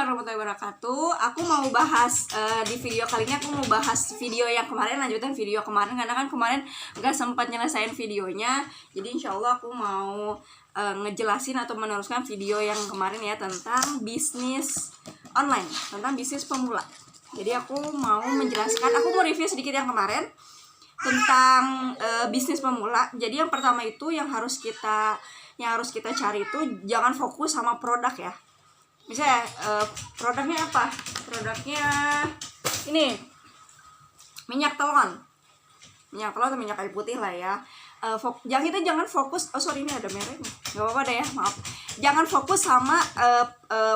warahmatullahi wabarakatuh. Aku mau bahas di video kali ini aku mau bahas video yang kemarin, lanjutan video kemarin karena kan kemarin nggak sempat nyelesain videonya. Jadi insya Allah aku mau ngejelasin atau meneruskan video yang kemarin ya tentang bisnis online, tentang bisnis pemula. Jadi aku mau menjelaskan, aku mau review sedikit yang kemarin tentang bisnis pemula. Jadi yang pertama itu yang harus kita cari itu jangan fokus sama produk ya. Misalnya produknya apa? Produknya ini minyak telon atau minyak kayu putih lah ya. Jangan fokus. Oh sorry, ini ada mereknya. Gak apa-apa deh ya, maaf. Jangan fokus sama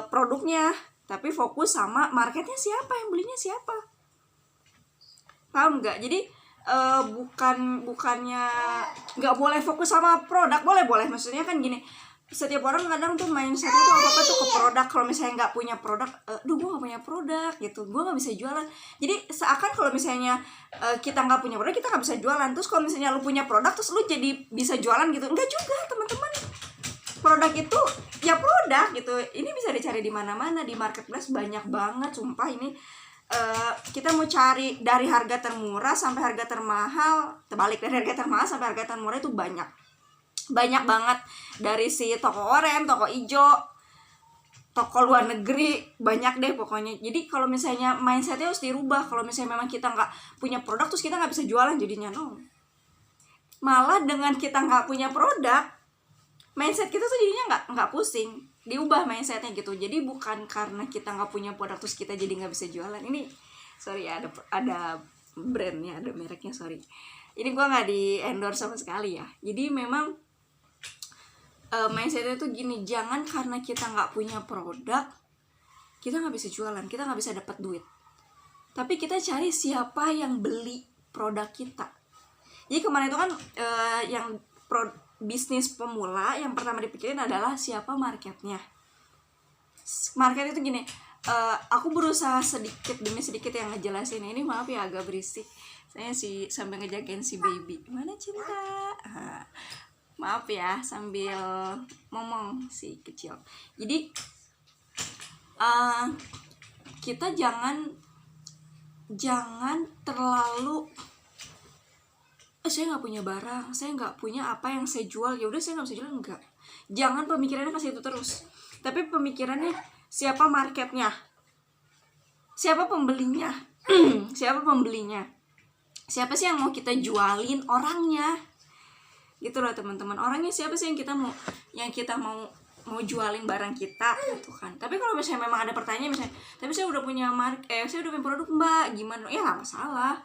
produknya, tapi fokus sama marketnya, siapa yang belinya siapa. Paham nggak? Jadi bukannya nggak boleh fokus sama produk, boleh. Maksudnya kan gini. Setiap orang kadang tuh mindsetnya tuh apa-apa tuh ke produk. Kalau misalnya nggak punya produk, gue nggak punya produk gitu, gue nggak bisa jualan. Jadi seakan kalau misalnya kita nggak punya produk, kita nggak bisa jualan. Terus kalau misalnya lu punya produk, terus lu jadi bisa jualan gitu. Enggak juga teman-teman. Produk itu ya produk gitu. Ini bisa dicari di mana-mana, di marketplace banyak banget. Sumpah ini kita mau cari dari harga termurah sampai harga termahal. Terbalik, dari harga termahal sampai harga termurah itu banyak banget, dari si toko oranye, toko ijo, toko luar negeri, banyak deh pokoknya. Jadi kalau misalnya mindsetnya harus dirubah. Kalau misalnya memang kita nggak punya produk, terus kita nggak bisa jualan, jadinya no. Malah dengan kita nggak punya produk, mindset kita tuh jadinya nggak pusing. Diubah mindsetnya gitu. Jadi bukan karena kita nggak punya produk terus kita jadi nggak bisa jualan. Ini sorry ya, ada brandnya, ada mereknya, sorry. Ini gue nggak di endorse sama sekali ya. Jadi memang mindsetnya tuh gini, jangan karena kita nggak punya produk kita nggak bisa jualan, kita nggak bisa dapat duit. Tapi kita cari siapa yang beli produk kita. Jadi kemarin itu kan bisnis pemula yang pertama dipikirin adalah siapa marketnya. Market itu gini, aku berusaha sedikit demi sedikit yang ngejelasin ini. Maaf ya agak berisik, saya sambil ngejagain si baby. Mana Cinta? Maaf ya, sambil ngomong si kecil. Jadi kita jangan terlalu saya nggak punya barang, saya nggak punya apa yang saya jual, ya udah saya nggak bisa jual. Enggak, jangan pemikirannya ke situ terus. Tapi pemikirannya siapa marketnya, siapa pembelinya, siapa sih yang mau kita jualin, orangnya gitu loh teman-teman. Orangnya siapa sih yang kita mau jualin barang kita gitu kan. Tapi kalau misalnya memang ada pertanyaan misalnya, tapi saya udah punya produk mbak, gimana? Ya nggak masalah.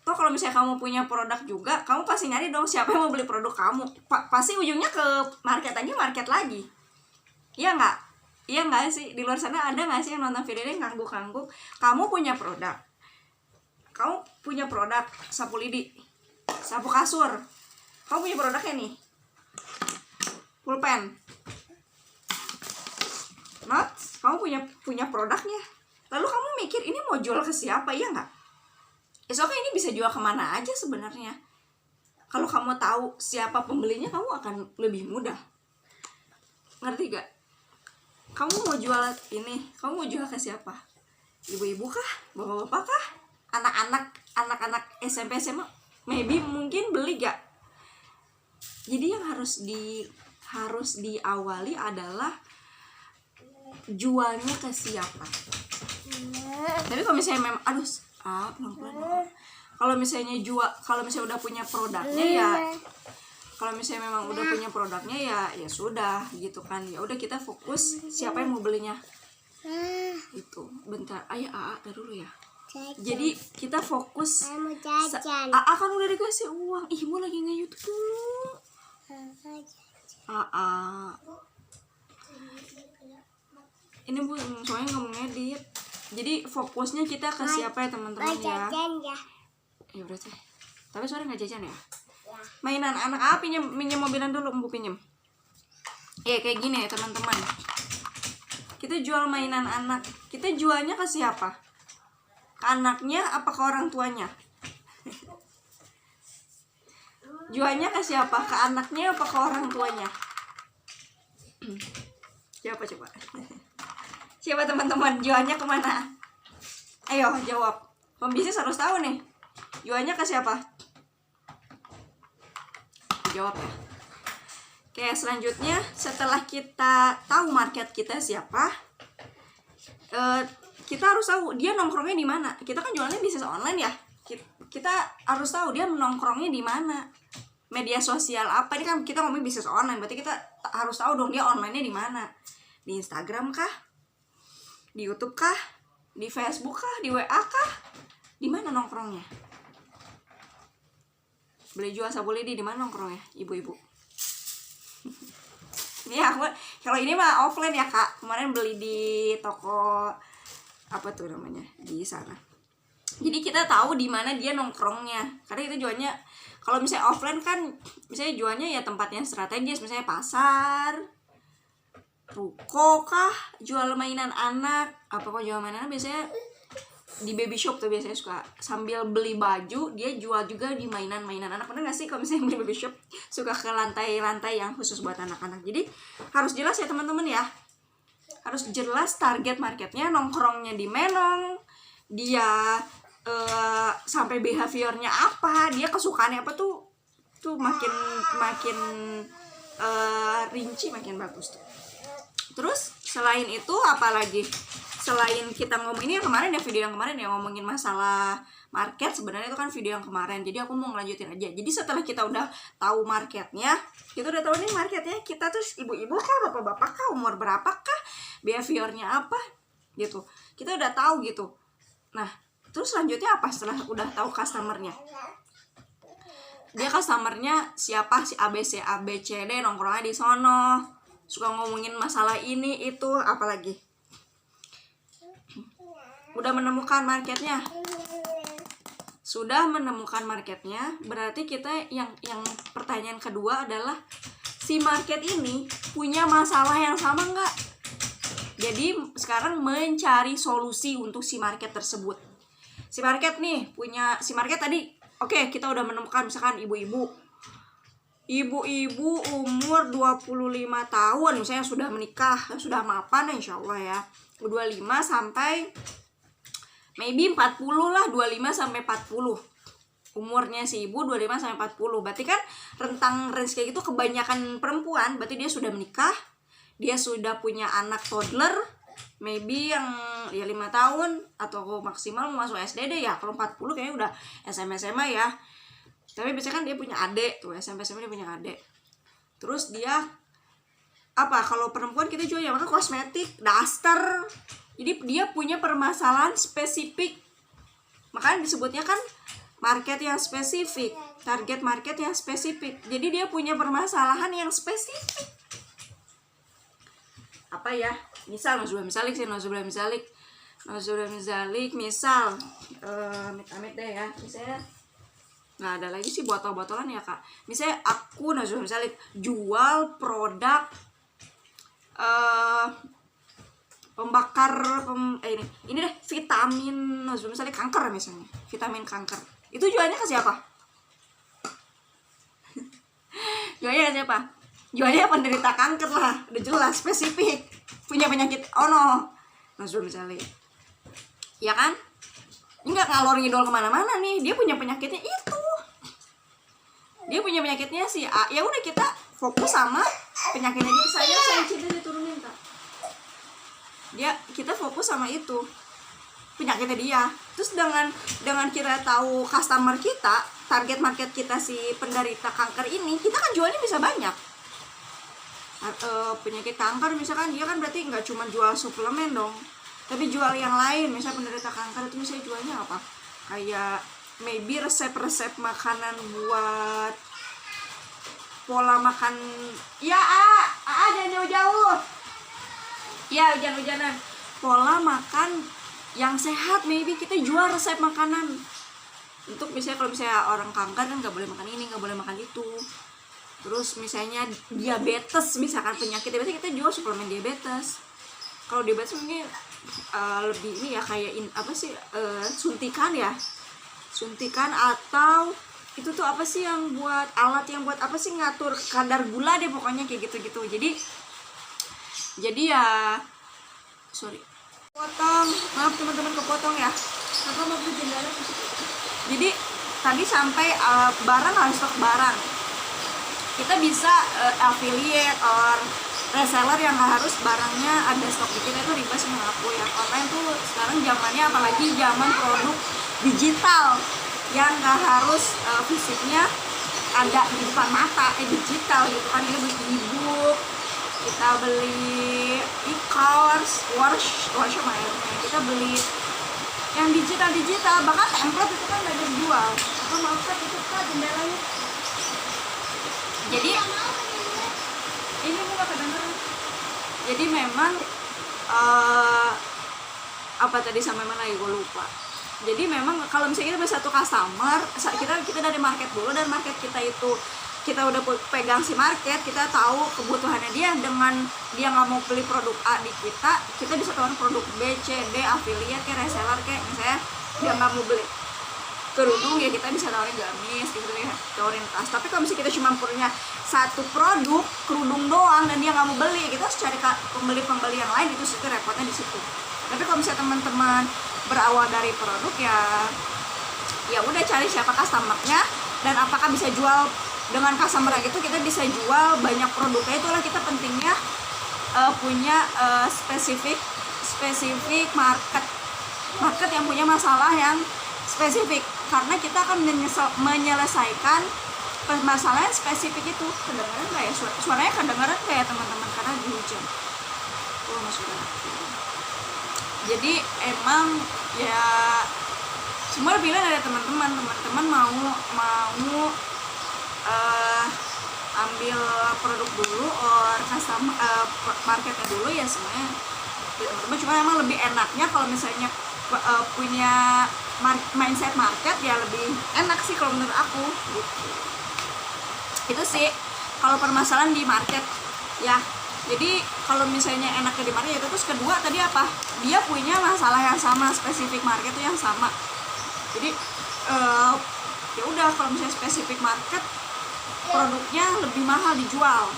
Toh kalau misalnya kamu punya produk juga, kamu pasti nyari dong siapa yang mau beli produk kamu. Pasti ujungnya ke market lagi. Iya nggak sih? Di luar sana ada nggak sih yang nonton video ini ngangguk-ngangguk? Kamu punya produk sapu lidi, sapu kasur. Kamu punya produknya nih, pulpen. Kamu punya produknya. Lalu kamu mikir ini mau jual ke siapa, ya nggak? Ini bisa jual kemana aja sebenarnya. Kalau kamu tahu siapa pembelinya, kamu akan lebih mudah. Ngerti gak? Kamu mau jual ini, kamu mau jual ke siapa? Ibu-ibu kah? Bapak-bapak kah? Anak-anak SMP SMA? Maybe mungkin beli gak? Jadi yang harus diawali adalah jualnya ke siapa. Tapi kalau misalnya memang pelan-pelan. Kalau misalnya udah punya produknya ya, kalau misalnya memang udah punya produknya ya sudah gitu kan. Ya udah kita fokus siapa yang mau belinya. Itu. Bentar, tar dulu ya. Jadi kita fokus. Kan udah dikasih uang. Ibu lagi nge-YouTube dulu. Ini Bu, soalnya nggak mau ngedit. Jadi fokusnya kita ke siapa ya teman-teman ya. Ya udah teh. Tapi sore nggak jajan ya? Mainan anak pinjam mobilan dulu, Bu pinjam. Kayak gini ya teman-teman. Kita jual mainan anak. Kita jualnya ke siapa? Ke anaknya apa ke orang tuanya? Jualnya ke siapa? Ke anaknya apa ke orang tuanya? Coba. Siapa teman-teman, jualnya kemana? Ayo jawab. Pembisnis harus tahu nih, jualnya ke siapa? Jawab ya. Oke, selanjutnya setelah kita tahu market kita siapa, kita harus tahu dia nongkrongnya di mana. Kita kan jualnya bisnis online ya. Kita harus tahu dia nongkrongnya di mana. Media sosial apa? Ini kan kita ngomongin bisnis online, berarti kita harus tahu dong dia online-nya di mana. Di Instagram kah? Di YouTube kah? Di Facebook kah? Di WA kah? Di mana nongkrongnya? Beli jual sabuli di mana nongkrongnya, ibu-ibu? Ini aku kalau ini mah offline ya kak. Kemarin beli di toko apa tuh namanya di sana. Jadi kita tahu di mana dia nongkrongnya. Karena itu jualnya kalau misalnya offline kan, misalnya jualnya ya tempatnya strategis, misalnya pasar, ruko kah, jual mainan anak. Apa kok jual mainan anak biasanya di baby shop tuh biasanya suka sambil beli baju dia jual juga di mainan-mainan anak. Bener gak sih kalau misalnya beli baby shop suka ke lantai-lantai yang khusus buat anak-anak. Jadi harus jelas ya teman-teman ya, harus jelas target marketnya, nongkrongnya di menong, dia sampai behaviornya apa, dia kesukaannya apa tuh makin rinci, makin bagus tuh. Terus selain itu apalagi? Selain kita ngomong ini yang kemarin ya, video yang kemarin ya ngomongin masalah market, sebenarnya itu kan video yang kemarin. Jadi aku mau ngelanjutin aja. Jadi setelah kita udah tahu marketnya, kita udah tahu nih marketnya kita tuh ibu-ibu kah, bapak-bapak kah, umur berapa kah, behaviornya apa gitu. Kita udah tahu gitu. Nah, terus selanjutnya apa setelah udah tahu customernya? Dia customernya siapa, si ABC, ABCD, nongkrongnya di sono, suka ngomongin masalah ini itu, apalagi. Udah menemukan marketnya. Sudah menemukan marketnya, berarti kita yang pertanyaan kedua adalah si market ini punya masalah yang sama nggak? Jadi sekarang mencari solusi untuk si market tersebut. Si market nih punya, si market tadi oke, kita udah menemukan misalkan ibu-ibu umur 25 tahun misalnya sudah menikah, sudah mapan insya Allah ya, 25 sampai maybe 40 lah, 25 sampai 40 umurnya si ibu, 25 sampai 40. Berarti kan rentang range kayak gitu kebanyakan perempuan, berarti dia sudah menikah, dia sudah punya anak toddler, maybe yang ya 5 tahun atau maksimal mau masuk SD deh ya. Kalau 40 kayaknya udah SMA ya. Tapi biasanya kan dia punya adik tuh, SMP dia punya adik. Terus dia apa, kalau perempuan kita jual yang kosmetik, daster. Jadi dia punya permasalahan spesifik. Makanya disebutnya kan market yang spesifik, target market yang spesifik. Jadi dia punya permasalahan yang spesifik. Apa ya? Misal misal amit-amit deh ya. Misalnya nggak ada lagi sih botol-botolan ya kak. Misalnya aku misalnya jual produk pembakar ini deh, vitamin misalnya kanker, misalnya vitamin kanker, itu jualnya ke siapa? Jualnya ke siapa? Jualnya penderita kanker lah, udah jelas spesifik, punya penyakit misalnya ya kan, ini nggak ngalor ngidol kemana-mana nih, dia punya penyakitnya itu, dia punya penyakitnya si A, ya udah kita fokus sama penyakitnya dia. Saya cinta diturunin kak, kita fokus sama itu penyakitnya dia. Terus dengan kita tahu customer kita, target market kita si penderita kanker ini, kita kan jualnya bisa banyak. Penyakit kanker misalkan dia kan berarti nggak cuma jual suplemen dong, tapi jual yang lain. Misalnya penderita kanker itu misalnya jualnya apa, kayak maybe resep-resep makanan buat pola makan ya. Jangan jauh-jauh ya, hujan-hujanan, pola makan yang sehat. Maybe kita jual resep makanan untuk misalnya kalau misalnya orang kanker kan nggak boleh makan ini, nggak boleh makan itu. Terus misalnya diabetes, misalkan penyakit diabetes, kita jual suplemen diabetes. Kalau diabetes mungkin lebih ini ya, kayak suntikan ya, suntikan, atau itu tuh apa sih yang buat alat yang buat apa sih, ngatur kadar gula deh pokoknya kayak gitu-gitu. Jadi ya Potong, maaf teman-teman kepotong ya. Apa mau beli jendela? Jadi tadi sampai barang harus stok barang. Kita bisa affiliate or reseller yang nggak harus barangnya ada stok di kita, itu riba sih menurut aku ya. Online tuh sekarang zamannya, apalagi zaman produk digital yang nggak harus fisiknya ada di depan mata, digital gitu kan. Kita beli ebook, kita beli e-course, workshop akhirnya kita beli yang digital, bahkan template itu kan udah dijual. Apa mau kan itu kan jendelanya. Jadi ini bukan kedengeran. Jadi memang apa tadi sampai mana ya, gue lupa. Jadi memang kalau misalnya kita punya satu customer, kita dari market dulu, dan market kita itu kita udah pegang si market, kita tahu kebutuhannya dia. Dengan dia nggak mau beli produk A di kita bisa tawarin produk B, C, D, affiliate kayak reseller kayak misalnya dia nggak mau beli kerudung ya kita bisa tawarin gamis gitu ya, tawarin tas. Tapi kalau misalnya kita cuma punya satu produk kerudung doang dan dia nggak mau beli, kita harus cari pembeli yang lain, itu situ repotnya di situ. Tapi kalau misalnya teman-teman berawal dari produk ya udah cari siapa customernya dan apakah bisa jual dengan customer gitu. Kita bisa jual banyak produknya, itulah kita pentingnya punya spesifik market yang punya masalah yang spesifik, karena kita akan menyelesaikan permasalahan spesifik itu. Kedengaran nggak ya suaranya? Kedengaran nggak ya teman-teman, karena di hujan. Jadi emang ya semua bilang ada teman-teman mau ambil produk dulu or customer marketnya dulu ya semuanya teman-teman. Cuma emang lebih enaknya kalau misalnya punya mindset market ya lebih enak sih kalau menurut aku gitu. Itu sih kalau permasalahan di market ya. Jadi kalau misalnya enaknya di market itu. Terus kedua tadi apa, dia punya masalah yang sama, spesifik market itu yang sama. Jadi ya udah, kalau misalnya spesifik market produknya lebih mahal dijual.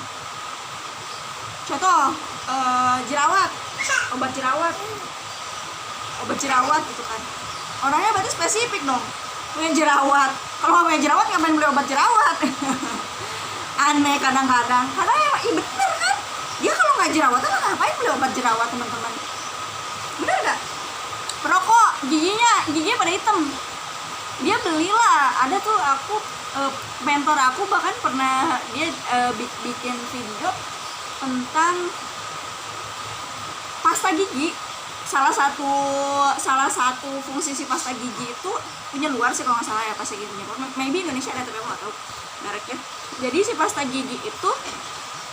Contoh jerawat, obat jerawat gitu kan, orangnya berarti spesifik dong, punya jerawat. Kalau nggak punya jerawat ngapain beli obat jerawat? Aneh kadang-kadang, karena ya bener kan, dia kalau nggak jerawatan ngapain beli obat jerawat teman-teman, bener nggak? Perokok giginya pada hitam, dia belilah. Ada tuh aku mentor aku bahkan pernah dia bikin video tentang pasta gigi. Salah satu fungsi si pasta gigi itu punya luar sih kalau nggak salah ya, pasta giginya maybe Indonesia ada tapi aku nggak tahu mereknya. Jadi si pasta gigi itu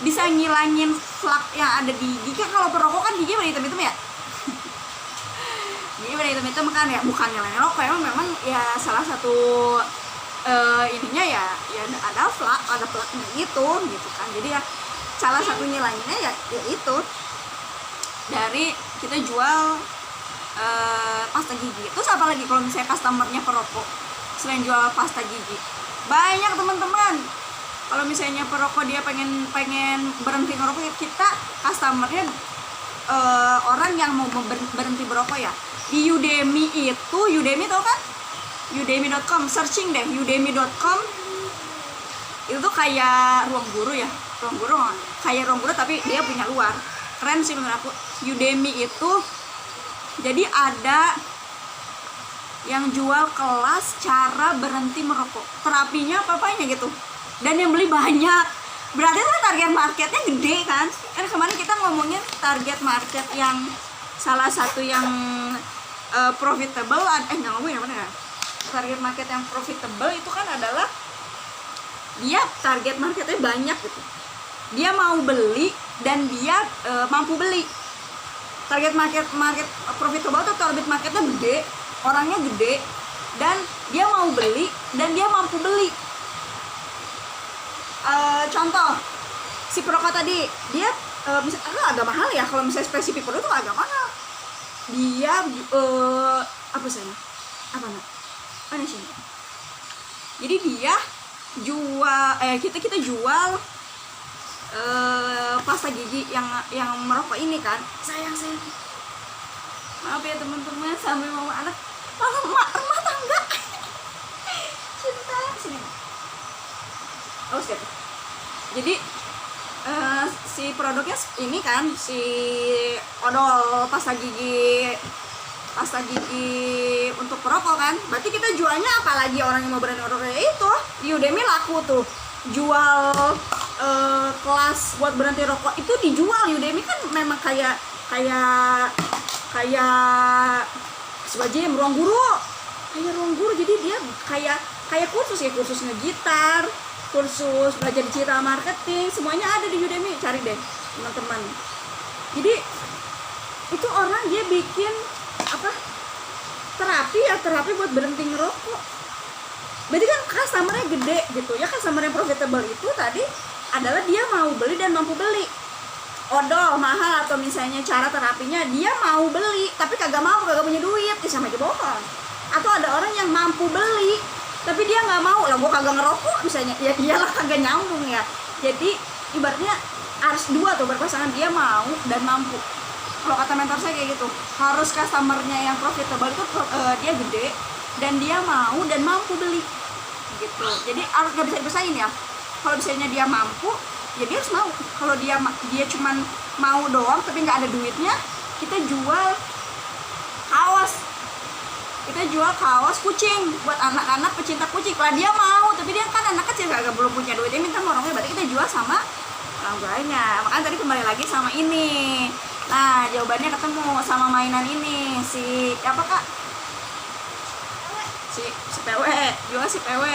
bisa ngilangin flak yang ada di gigi. Kalau perokok kan gigi pada hitam-hitam ya. Gigi pada hitam-hitam kan ya, bukan ngilangin rokok, memang ya salah satu ininya ya ada flaknya gitu kan. Jadi ya salah satu ngilanginnya ya itu dari kita jual pasta gigi. Terus apa lagi kalau misalnya customernya perokok selain jual pasta gigi? Banyak teman-teman. Kalau misalnya perokok dia pengen berhenti ngerokok, kita customernya orang yang mau berhenti berokok ya. Di Udemy tau kan? Udemy.com, searching deh Udemy.com. Itu tuh kayak ruang guru kayak ruang guru tapi dia punya luar. Keren sih menurut aku. Udemy itu jadi ada yang jual kelas cara berhenti merokok, terapinya apa-apanya gitu, dan yang beli banyak. Berarti itu target marketnya gede kan kemarin kita ngomongin target market yang salah satu yang profitable, nggak ngomongin apa ya, target market yang profitable itu kan adalah dia target marketnya banyak gitu, dia mau beli dan dia mampu beli. Target market profitable tuh target marketnya gede, orangnya gede, dan dia mau beli dan dia mampu beli. Contoh si perokok tadi, dia misalnya agak mahal ya, kalau misalnya spesifik produk tuh agak mahal. Dia apa sih? Mana sih? Jadi dia jual kita jual pasta gigi yang merokok ini kan. Sayang maaf ya teman-teman, sambil mau anak malah rumah tangga. Cinta sini. Oh siap. Jadi si produknya ini kan si odol pasta gigi untuk perokok kan. Berarti kita jualnya apalagi orang yang mau berani order itu. Udemy laku tuh. Jual kelas buat berhenti rokok itu dijual. Udemy kan memang kayak sebagai ruang guru, jadi dia kayak kursus ngegitar, kursus belajar digital marketing, semuanya ada di Udemy. Cari deh teman-teman. Jadi itu orang dia bikin terapi buat berhenti ngerokok. Berarti kan customer-nya gede gitu ya. Customer yang profitable itu tadi adalah dia mau beli dan mampu beli. Odol mahal atau misalnya cara terapinya dia mau beli tapi kagak punya duit, ya sama aja bohong. Atau ada orang yang mampu beli tapi dia nggak mau, lah gua kagak ngerokok misalnya, ya iyalah kagak nyambung ya. Jadi ibaratnya harus dua tuh berpasangan, dia mau dan mampu. Kalau kata mentor saya kayak gitu, harus customer-nya yang profitable itu dia gede dan dia mau dan mampu beli gitu. Jadi harus nggak bisa dipesain ya. Kalau misalnya dia mampu, ya dia harus mau. Kalau dia cuman mau doang tapi nggak ada duitnya, kita jual kaos kucing buat anak-anak pecinta kucing. Kalau dia mau, tapi dia kan anak kecil belum punya duit, dia minta morongnya, berarti kita jual sama orang tuanya. Makanya tadi kembali lagi sama ini. Nah, jawabannya ketemu sama mainan ini. Si apa kak? Si PW, jual si PW.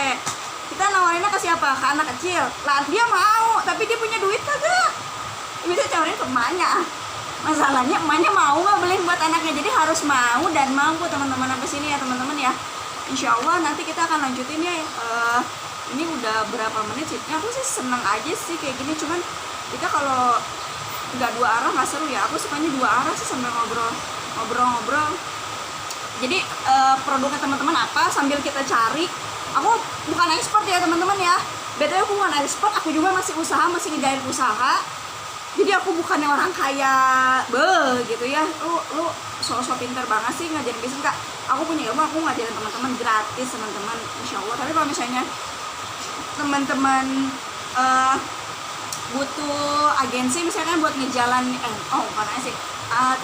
Kita nawarinnya ke siapa? Ke anak kecil. Lah dia mau, tapi dia punya duit kagak? Bisa tawarin ke emaknya. Masalahnya emaknya mau nggak beliin buat anaknya. Jadi harus mau dan mampu teman-teman. Sampai sini ya teman-teman ya. Insya Allah nanti kita akan lanjutin ya. Ini udah berapa menit sih? Aku sih seneng aja sih kayak gini. Cuman kita kalau nggak dua arah nggak seru ya. Aku sukanya dua arah sih sambil ngobrol. Jadi produknya teman-teman apa sambil kita cari. Aku bukan ekspor ya teman-teman ya. BTW aku bukan ekspor, aku juga masih ngejalin usaha. Jadi aku bukannya orang kaya gitu ya. Lu so pinter banget sih ngajarin bisnis kak. Aku punya ilmu, aku ngajarin teman-teman gratis teman-teman, insya Allah. Tapi kalau misalnya teman-teman butuh agensi misalkan buat ngejalanin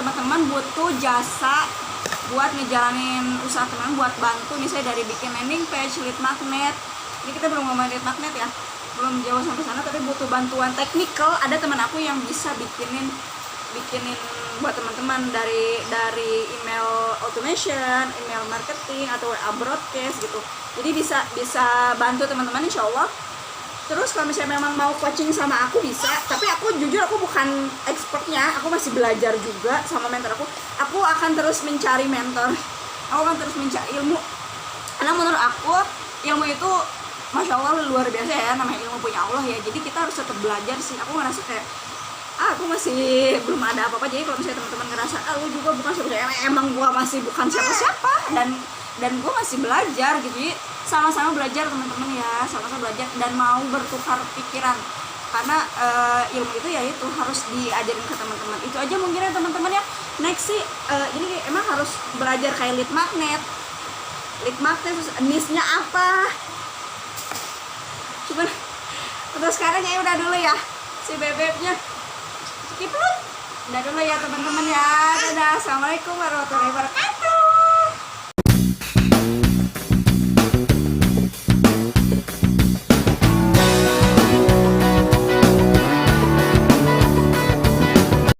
teman-teman butuh jasa buat ngejalanin usaha teman, buat bantu misalnya dari bikin landing page, lead magnet. Ini kita belum ngomongin lead magnet ya, belum jauh sampai sana, tapi butuh bantuan teknikal. Ada teman aku yang bisa bikinin buat teman-teman dari email automation, email marketing atau WA broadcast gitu. Jadi bisa bantu teman-teman insya Allah. Terus kalau misalnya memang mau coaching sama aku bisa, tapi aku jujur aku bukan expertnya, aku masih belajar juga sama mentor aku. Aku akan terus mencari mentor, aku akan terus mencari ilmu. Karena menurut aku ilmu itu Masya Allah luar biasa ya, namanya ilmu punya Allah ya. Jadi kita harus tetap belajar sih. Aku ngerasa kayak aku masih belum ada apa-apa. Jadi kalau misalnya teman-teman ngerasa lu juga bukan siapa-siapa, emang gua masih bukan siapa-siapa dan gua masih belajar gitu. Jadi sama-sama belajar teman-teman ya, sama-sama belajar dan mau bertukar pikiran. Karena ilmu itu ya itu harus diajarin ke teman-teman. Itu aja mungkin ya teman-teman ya. Next sih ini emang harus belajar kayak lead magnet terus niche-nya apa. Cuman untuk sekarang ya udah dulu ya si bebeknya skip lu. Udah dulu ya teman-teman ya. Dadah. Assalamualaikum warahmatullahi wabarakatuh.